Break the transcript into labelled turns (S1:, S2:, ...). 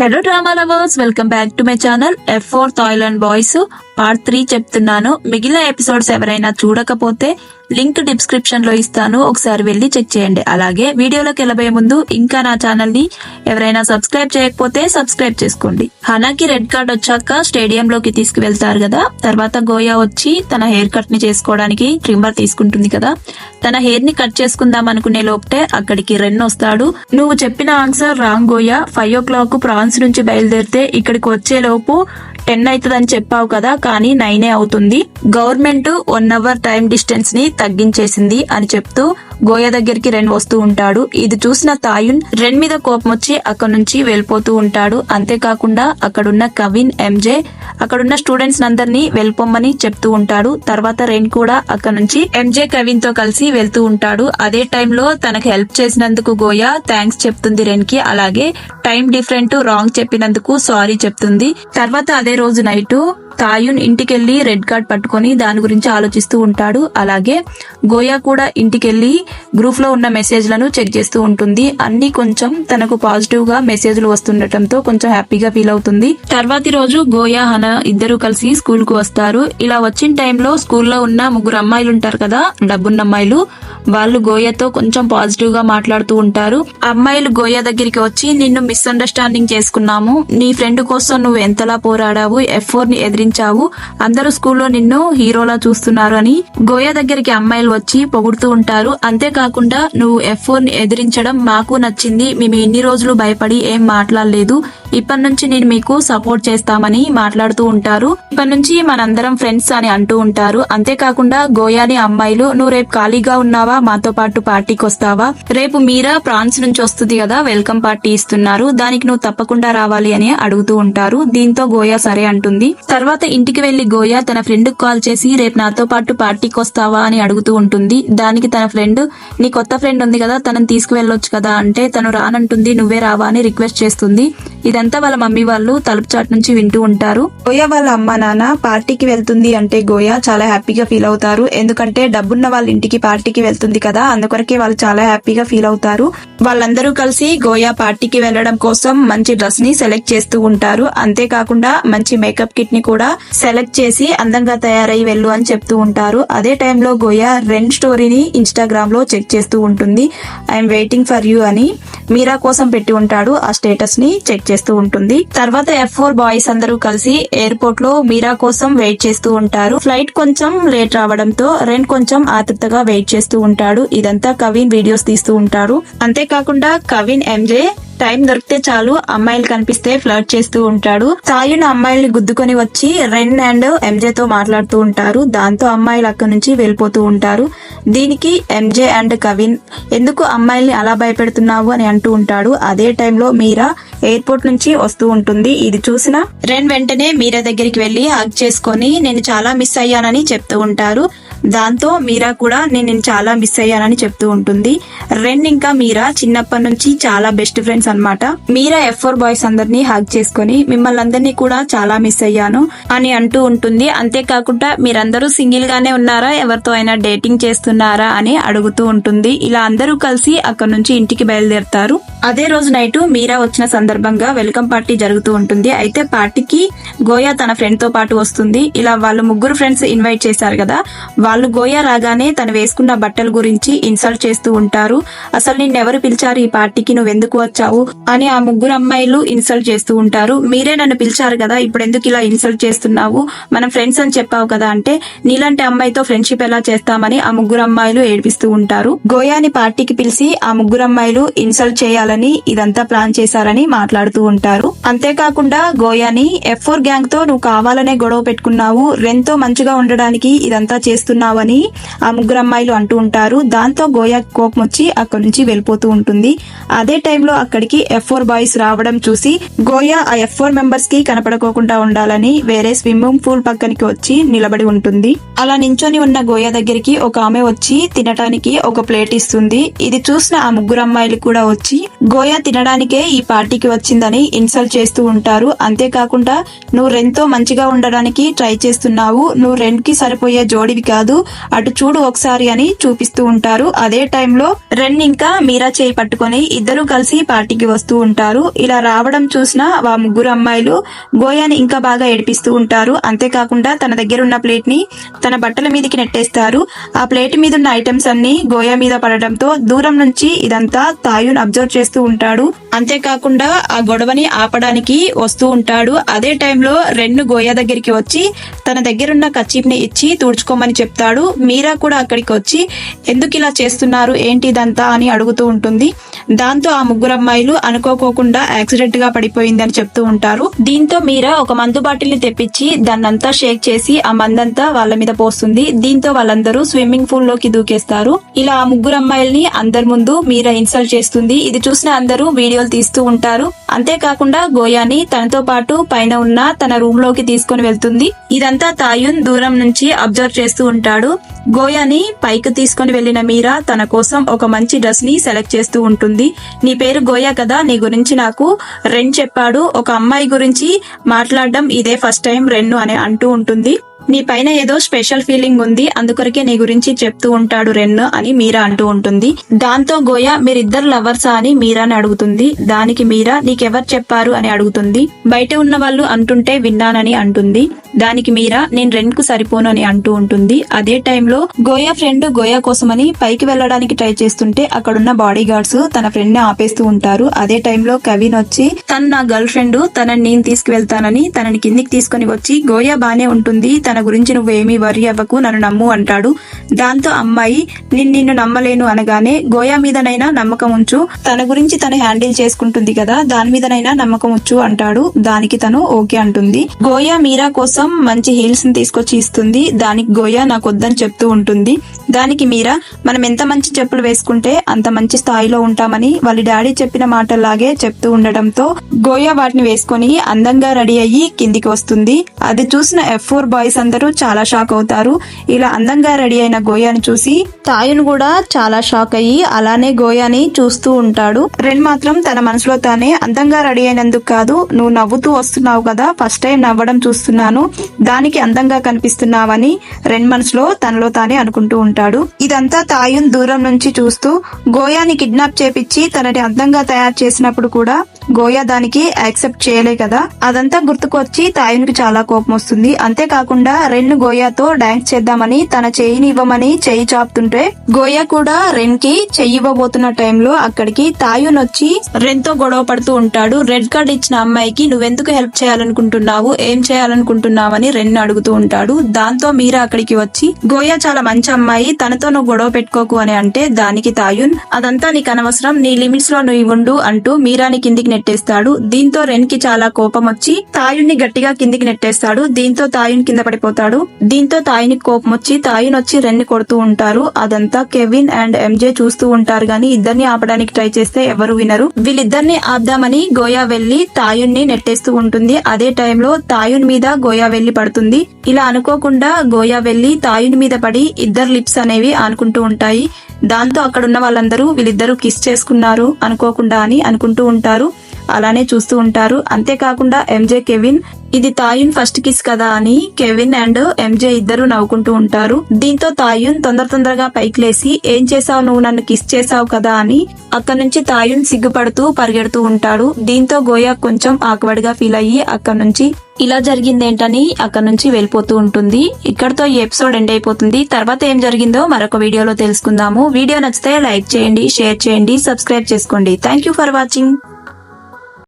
S1: Hello drama lovers, welcome back to my channel F4 Thailand boys part 3 చెప్తున్నాను. మిగిలిన episodes ఎవరైనా చూడకపోతే link description లో ఇస్తాను, ఒకసారి వెళ్ళి చెక్ చేయండి. అలాగే వీడియోలోకి వెళ్ళబోయే ముందు ఇంకా నా ఛానల్ ని ఎవరైనా సబ్స్క్రైబ్ చేయకపోతే సబ్స్క్రైబ్ చేసుకోండి. హనాకి రెడ్ కార్డ్ వచ్చాక స్టేడియం లోకి తీసుకువెళ్తారు కదా. తర్వాత గోయా వచ్చి తన హెయిర్ కట్ ని చేసుకోవడానికి ట్రిమ్మర్ తీసుకుంటుంది కదా. తన హెయిర్ ని కట్ చేసుకుందాం అనుకునే లోపే అక్కడికి రెన్ వస్తాడు. నువ్వు చెప్పిన answer wrong Goa, 5 o'clock France నుంచి బయలుదేరితే ఇక్కడికి వచ్చే లోపు 10 అవుతుందని చెప్పావు కదా, కానీ 9 అవుతుంది. గవర్నమెంట్ 1 hour టైం డిస్టెన్స్ ని తగ్గించేసింది అని చెప్తూ గోయా దగ్గరికి రెన్ వస్తూ ఉంటాడు. ఇది చూసిన తాయున్ రెన్ మీద కోపం వచ్చి అక్కడ నుంచి వెళ్ళిపోతూ ఉంటాడు. అంతేకాకుండా అక్కడున్న కవిన్, ఎంజే అక్కడున్న స్టూడెంట్స్ అందరినీ వెళ్ళిపోమ్మని చెప్తూ ఉంటాడు. తర్వాత రెన్ కూడా అక్కడ నుంచి ఎంజే, కవిన్ తో కలిసి వెళ్తూ ఉంటాడు. అదే టైంలో తనకు హెల్ప్ చేసినందుకు గోయా థ్యాంక్స్ చెప్తుంది రెన్ కి. అలాగే టైం డిఫరెంట్ రాంగ్ చెప్పినందుకు సారీ చెప్తుంది. తర్వాత అదే రోజు నైట్ తాయున్ ఇంటికెళ్లి రెడ్ కార్డ్ పట్టుకొని దాని గురించి ఆలోచిస్తూ ఉంటాడు. అలాగే గోయా కూడా ఇంటికెళ్లి గ్రూప్ లో ఉన్న మెసేజ్లను చెక్ చేస్తూ ఉంటుంది. అన్ని కొంచెం తనకు పాజిటివ్ గా మెసేజ్లు వస్తుండటంతో కొంచెం హ్యాపీగా ఫీల్ అవుతుంది. తర్వాతి రోజు గోయా, హనా ఇద్దరు కలిసి స్కూల్ కు వస్తారు. ఇలా వచ్చిన టైంలో స్కూల్లో ఉన్న 3 అమ్మాయిలు ఉంటారు కదా, డబ్బున్న అమ్మాయిలు. వాళ్ళు గోయాతో కొంచెం పాజిటివ్ గా మాట్లాడుతూ ఉంటారు. అమ్మాయిలు గోయా దగ్గరికి వచ్చి, నిన్ను మిస్అండర్స్టాండింగ్ చేసుకున్నాము, నీ ఫ్రెండ్ కోసం నువ్వు ఎంతలా పోరాడావు, F4 ని ఎదిరించావు, అందరూ స్కూల్లో నిన్ను హీరోలా చూస్తున్నారు అని గోయా దగ్గరికి అమ్మాయిలు వచ్చి పొగుడుతూ ఉంటారు. అంతేకాకుండా నువ్వు F4 ని ఎదిరించడం మాకు నచ్చింది, మేము ఇన్ని రోజులు భయపడి ఏం మాట్లాడలేదు, ఇప్పటి నుంచి నేను మీకు సపోర్ట్ చేస్తామని మాట్లాడుతూ ఉంటారు. ఇప్పటి నుంచి మనందరం ఫ్రెండ్స్ అని అంటూ ఉంటారు. అంతేకాకుండా గోయాని అమ్మాయిలు, నువ్వు రేపు ఖాళీగా ఉన్నావా, మాతో పాటు పార్టీకి వస్తావా, రేపు మీరా ఫ్రాన్స్ నుంచి వస్తుంది కదా, వెల్కమ్ పార్టీ ఇస్తున్నారు, దానికి నువ్వు తప్పకుండా రావాలి అని అడుగుతూ ఉంటారు. దీంతో గోయా సరే అంటుంది. తర్వాత ఇంటికి వెళ్లి గోయా తన ఫ్రెండ్ కాల్ చేసి రేపు నాతో పాటు పార్టీకి వస్తావా అని అడుగుతూ ఉంటుంది. దానికి తన ఫ్రెండ్, నీ కొత్త ఫ్రెండ్ ఉంది కదా, తనని తీసుకువెళ్ళొచ్చు కదా అంటే తను రానంటుంది, నువ్వే రావా అని రిక్వెస్ట్ చేస్తుంది. ఇదంతా వాళ్ళ మమ్మీ వాళ్ళు తలుపు చాటు నుంచి వింటూ ఉంటారు. గోయా వాళ్ళ అమ్మ నాన్న పార్టీకి వెళ్తుంది అంటే గోయా చాలా హ్యాపీగా ఫీల్ అవుతారు. ఎందుకంటే డబ్బున్న వాళ్ళ ఇంటికి పార్టీకి వెళ్తుంది కదా, అందుకొరకే వాళ్ళు చాలా హ్యాపీగా ఫీల్ అవుతారు. వాళ్ళందరూ కలిసి గోయా పార్టీకి వెళ్లడం కోసం మంచి డ్రెస్ ని సెలెక్ట్ చేస్తూ ఉంటారు. అంతేకాకుండా మంచి మేకప్ కిట్ ని కూడా సెలెక్ట్ చేసి అందంగా తయారై వెళ్ళు అని చెప్తూ ఉంటారు. అదే టైంలో గోయా రెన్ స్టోరీని ఇన్స్టాగ్రామ్ లో చెక్ చేస్తూ ఉంటుంది. ఐఎమ్ వెయిటింగ్ ఫర్ యూ అని మీరా కోసం పెట్టి ఉంటాడు. ఆ స్టేటస్ ని చెక్ చేస్తూ ఉంటుంది. తర్వాత F4 బాయ్స్ అందరూ కలిసి ఎయిర్పోర్ట్ లో మీరా కోసం వెయిట్ చేస్తూ ఉంటారు. ఫ్లైట్ కొంచెం లేట్ రావడంతో రెన్ కొంచెం ఆతృతగా వెయిట్ చేస్తూ ఉంటాడు. ఇదంతా కవిన్ వీడియోస్ తీస్తూ ఉంటారు. అంతేకాకుండా కవిన్, ఎంజే టైం దొరికితే చాలు అమ్మాయిలు కనిపిస్తే ఫ్లర్ట్ చేస్తూ ఉంటాడు. తాయున్ అమ్మాయిల్ని గుద్దుకొని వచ్చి రెన్ అండ్ ఎంజే తో మాట్లాడుతూ ఉంటారు. దాంతో అమ్మాయిలు అక్కడి నుంచి వెళ్ళిపోతూ ఉంటారు. దీనికి ఎంజే అండ్ కవిన్, ఎందుకు అమ్మాయిల్ని అలా భయపెడుతున్నావు అని అంటూ ఉంటాడు. అదే టైంలో మీరా ఎయిర్పోర్ట్ నుంచి వస్తూ ఉంటుంది. ఇది చూసిన రెన్ వెంటనే మీరా దగ్గరికి వెళ్లి హగ్ చేసుకొని నేను చాలా మిస్ అయ్యానని చెప్తూ ఉంటారు. దాంతో మీరా కూడా నేను చాలా మిస్ అయ్యానని చెప్తూ ఉంటుంది. రెన్ ఇంకా మీరా చిన్నప్పటి నుంచి చాలా బెస్ట్ ఫ్రెండ్స్ అన్నమాట. మీరా F4 బాయ్స్ అందరినీ హగ్ చేసుకుని మిమ్మల్ని అందరినీ కూడా చాలా మిస్ అయ్యాను అని అంటూ ఉంటుంది. అంతేకాకుండా మీరందరూ సింగిల్ గానే ఉన్నారా, ఎవరితో అయినా డేటింగ్ చేస్తున్నారా అని అడుగుతూ ఉంటుంది. ఇలా అందరూ కలిసి అక్కడ నుంచి ఇంటికి బయలుదేరుతారు. అదే రోజు నైట్ మీరా వచ్చిన సందర్భంగా వెల్కమ్ పార్టీ జరుగుతూ ఉంటుంది. అయితే పార్టీకి గోయా తన ఫ్రెండ్ తో పాటు వస్తుంది. ఇలా వాళ్ళు 3 ఫ్రెండ్స్ ఇన్వైట్ చేశారు కదా, వాళ్ళు గోయా రాగానే తను వేసుకున్న బట్టల గురించి ఇన్సల్ట్ చేస్తూ ఉంటారు. అసలు నిన్నెవరు పిలిచారు ఈ పార్టీకి, నువ్వెందుకు వచ్చావు అని ఆ 3 అమ్మాయిలు ఇన్సల్ట్ చేస్తూ ఉంటారు. మీరే నన్ను పిలిచారు కదా, ఇప్పుడు ఎందుకు ఇలా ఇన్సల్ట్ చేస్తున్నావు, మనం ఫ్రెండ్స్ అని చెప్పావు కదా అంటే నీలాంటి అమ్మాయితో ఫ్రెండ్షిప్ ఎలా చేస్తామని ఆ 3 అమ్మాయిలు ఏడిపిస్తూ ఉంటారు. గోయాని పార్టీకి పిలిచి ఆ 3 అమ్మాయిలు ఇన్సల్ట్ చేయాలని ఇదంతా ప్లాన్ చేశారని మాట్లాడుతూ ఉంటారు. అంతేకాకుండా గోయాని F4 గ్యాంగ్ తో నువ్వు కావాలనే గొడవ పెట్టుకున్నావు, రెన్ తో మంచిగా ఉండడానికి ఇదంతా చేస్తున్నావని ఆ 3 అమ్మాయిలు అంటూ ఉంటారు. దాంతో గోయా కోపం వచ్చి అక్కడి నుంచి వెళ్ళిపోతూ ఉంటుంది. అదే టైంలో అక్కడికి F4 బాయ్స్ రావడం చూసి గోయా ఆ F4 మెంబర్స్ కి కనపడకోకుండా ఉండాలని వేరే స్విమ్మింగ్ పూల్ పక్కనికి వచ్చి నిలబడి ఉంటుంది. అలా నించొని ఉన్న గోయా దగ్గరికి ఒక ఆమె వచ్చి తినటానికి ఒక ప్లేట్ ఇస్తుంది. ఇది చూసిన ఆ 3 అమ్మాయిలు కూడా వచ్చి గోయా తినడానికే ఈ పార్టీకి వచ్చిందని ఇన్సల్ట్ చేస్తూ ఉంటారు. అంతేకాకుండా నువ్వు రెన్ తో మంచిగా ఉండడానికి ట్రై చేస్తున్నావు, నువ్వు రెన్ కి సరిపోయే జోడివి కాదు కాదు, అటు చూడు ఒకసారి అని చూపిస్తూ ఉంటారు. అదే టైంలో రెన్ ఇంకా మీరా చేయి పట్టుకొని ఇద్దరు కలిసి పార్టీకి వస్తూ ఉంటారు. ఇలా రావడం చూసిన ఆ ముగ్గురు అమ్మాయిలు గోయాని ఇంకా బాగా ఏడిపిస్తూ ఉంటారు. అంతేకాకుండా తన దగ్గర ఉన్న ప్లేట్ ని తన బట్టల మీదకి నెట్టేస్తారు. ఆ ప్లేట్ మీద ఉన్న ఐటమ్స్ అన్ని గోయా మీద పడడంతో దూరం నుంచి ఇదంతా తాయున్ అబ్జర్వ్ చేస్తూ ఉంటాడు. అంతేకాకుండా ఆ గొడవని ఆపడానికి వస్తూ ఉంటాడు. అదే టైంలో రెన్ను గోయా దగ్గరికి వచ్చి తన దగ్గరున్న కచీప్ ని ఇచ్చి తుడుచుకోమని చెప్తాడు. మీరా కూడా అక్కడికి వచ్చి ఎందుకు ఇలా చేస్తున్నారు, ఏంటి ఇదంతా అని అడుగుతూ ఉంటుంది. దాంతో ఆ ముగ్గురు అమ్మాయిలు అనుకోకోకుండా యాక్సిడెంట్ గా పడిపోయిందని చెప్తూ ఉంటారు. దీంతో మీరా ఒక మందు బాటిల్ ని తెప్పించి దాన్నంతా షేక్ చేసి ఆ మందంతా వాళ్ళ మీద పోస్తుంది. దీంతో వాళ్ళందరూ స్విమ్మింగ్ పూల్ లోకి దూకేస్తారు. ఇలా ఆ ముగ్గురు అమ్మాయిల్ని అందరి ముందు మీరా ఇన్సల్ట్ చేస్తుంది. ఇది చూసిన అందరూ వీడియోలు తీస్తూ ఉంటారు. అంతేకాకుండా గోయాని తనతో పాటు పైన ఉన్న తన రూమ్ లోకి తీసుకుని వెళ్తుంది. ఇదంతా తాయున్ దూరం నుంచి అబ్జర్వ్ చేస్తూ ఉంటాడు. గోయాని పైకి తీసుకుని వెళ్లిన మీరా తన కోసం ఒక మంచి డ్రెస్ ని సెలెక్ట్ చేస్తూ ఉంటుంది. నీ పేరు గోయా కదా, నీ గురించి నాకు రెన్ చెప్పాడు. ఒక అమ్మాయి గురించి మాట్లాడడం ఇదే ఫస్ట్ టైం రెన్ను అని అంటూ ఉంటుంది. నీ పైన ఏదో స్పెషల్ ఫీలింగ్ ఉంది, అందుకొరకే నీ గురించి చెప్తూ ఉంటాడు రెన్ అని మీరా అంటూ ఉంటుంది. దాంతో గోయా మీరిద్దరు లవర్సా అని మీరాని అడుగుతుంది. దానికి మీరా నీకెవరు చెప్పారు అని అడుగుతుంది. బయట ఉన్న వాళ్ళు అంటుంటే విన్నానని అంటుంది. దానికి మీరా నేను రెన్ కు సరిపోను అని అంటూ ఉంటుంది. అదే టైంలో గోయా ఫ్రెండ్ గోయా కోసమని పైకి వెళ్లడానికి ట్రై చేస్తుంటే అక్కడున్న బాడీ గార్డ్స్ తన ఫ్రెండ్ ని ఆపేస్తూ ఉంటారు. అదే టైంలో కవిన్ వచ్చి తను నా గర్ల్ ఫ్రెండ్, తనని నేను తీసుకువెళ్తానని తనని కిందికి తీసుకుని వచ్చి గోయా బానే ఉంటుంది, తన గురించి నువ్వేమీ వరి అవ్వకు, నన్ను నమ్ము అంటాడు. దాంతో అమ్మాయి నిన్ను నమ్మలేను అనగానే గోయా మీదనైనా నమ్మకం ఉంచు, తన గురించి తను హ్యాండిల్ చేసుకుంటుంది కదా, దాని మీదనైనా నమ్మకం ఉంచు అంటాడు. దానికి తను ఓకే అంటుంది. గోయా మీరా కోసం మంచి హీల్స్ ని తీసుకొచ్చి ఇస్తుంది. దానికి గోయా నాకు వద్దని చెప్తూ ఉంటుంది. దానికి మీరా మనం ఎంత మంచి చెప్పులు వేసుకుంటే అంత మంచి స్థాయిలో ఉంటామని వాళ్ళ డాడీ చెప్పిన మాటల్లాగే చెప్తూ ఉండడంతో గోయా వాటిని వేసుకుని అందంగా రెడీ అయ్యి కిందికి వస్తుంది. అది చూసిన F4 బాయ్స్ అందరూ చాలా షాక్ అవుతారు. ఇలా అందంగా రెడీ అయిన గోయాని చూసి తాయున్ కూడా చాలా షాక్ అయ్యి అలానే గోయాని చూస్తూ ఉంటాడు. రెన్ మాత్రం తన మనసులో తానే అందంగా రెడీ అయినందుకు కాదు, నువ్వు నవ్వుతూ వస్తున్నావు కదా, ఫస్ట్ టైం నవ్వడం చూస్తున్నాను, దానికి అందంగా కనిపిస్తున్నావని రెన్ మనసులో తనలో తానే అనుకుంటూ ఉంటాడు. ఇదంతా తాయున్ దూరం నుంచి చూస్తూ గోయాని కిడ్నాప్ చేపించి తనని అందంగా తయారు చేసినప్పుడు కూడా గోయా దానికి యాక్సెప్ట్ చేయలే కదా, అదంతా గుర్తుకొచ్చి తాయున్ కి చాలా కోపం వస్తుంది. అంతేకాకుండా రెన్ గోయాతో డాన్స్ చేద్దామని తన చెయ్యిని ఇవ్వమని చెయ్యి చాపుతుంటే గోయా కూడా రెన్ కి చెయ్యి ఇవ్వబోతున్న టైంలో అక్కడికి తాయున్ వచ్చి రెన్ తో గొడవ పడుతూ ఉంటాడు. రెడ్ కార్డ్ ఇచ్చిన అమ్మాయికి నువ్వెందుకు హెల్ప్ చేయాలనుకుంటున్నావు, ఏం చేయాలనుకుంటున్నావని రెన్ అడుగుతూ ఉంటాడు. దాంతో మీరా అక్కడికి వచ్చి గోయా చాలా మంచి అమ్మాయి, తనతో నువ్వు గొడవ పెట్టుకోకు అని అంటే దానికి తాయున్ అదంతా నీకు అనవసరం, నీ లిమిట్స్ లో నువ్వు ఉండు అంటూ మీరాని కిందికి నెట్టేస్తాడు. దీంతో రెన్ కి చాలా కోపం వచ్చి తాయున్ ని గట్టిగా కిందికి నెట్టేస్తాడు. దీంతో తాయున్ కింద పడిపోతాడు. దీంతో తాయున్ కోపం వచ్చి తాయున్ వచ్చి రెన్ ని కొడుతూ ఉంటారు. అదంతా కెవిన్ అండ్ ఎంజే చూస్తూ ఉంటారు గాని ఇద్దరిని ఆపడానికి ట్రై చేస్తే ఎవరు వినరు. వీళ్ళిద్దరిని ఆపుదామని గోయా వెళ్లి తాయున్ ని నెట్టేస్తూ ఉంటుంది. అదే టైంలో తాయున్ మీద గోయా వెళ్లి పడుతుంది. ఇలా అనుకోకుండా గోయా వెళ్లి తాయున్ మీద పడి ఇద్దరు లిప్స్ అనేవి ఆనుకుంటూ ఉంటాయి. దాంతో అక్కడున్న వాళ్ళందరూ వీళ్ళిద్దరూ కిస్ చేసుకున్నారు అనుకోకుండా అని అనుకుంటూ ఉంటారు. అలానే చూస్తూ ఉంటారు. అంతేకాకుండా ఎంజే కెవిన్ ఇది తాయున్ ఫస్ట్ కిస్ కదా అని కెవిన్ అండ్ ఎంజే ఇద్దరు నవ్వుకుంటూ ఉంటారు. దీంతో తాయున్ తొందరగా పైకి లేసి ఏం చేసావు, నువ్వు నన్ను కిస్ చేసావు కదా అని అక్కడ నుంచి తాయున్ సిగ్గుపడుతూ పరిగెడుతూ ఉంటాడు. దీంతో గోయా కొంచెం ఆక్వర్డ్ గా ఫీల్ అయ్యి అక్కడ నుంచి ఇలా జరిగిందేంటని అక్కడ నుంచి వెళ్ళిపోతూ ఉంటుంది. ఇక్కడతో ఈ ఎపిసోడ్ ఎండ్ అయిపోతుంది. తర్వాత ఏం జరిగిందో మరొక వీడియోలో తెలుసుకుందాము. వీడియో నచ్చితే లైక్ చేయండి, షేర్ చేయండి, సబ్స్క్రైబ్ చేసుకోండి. Thank you for watching.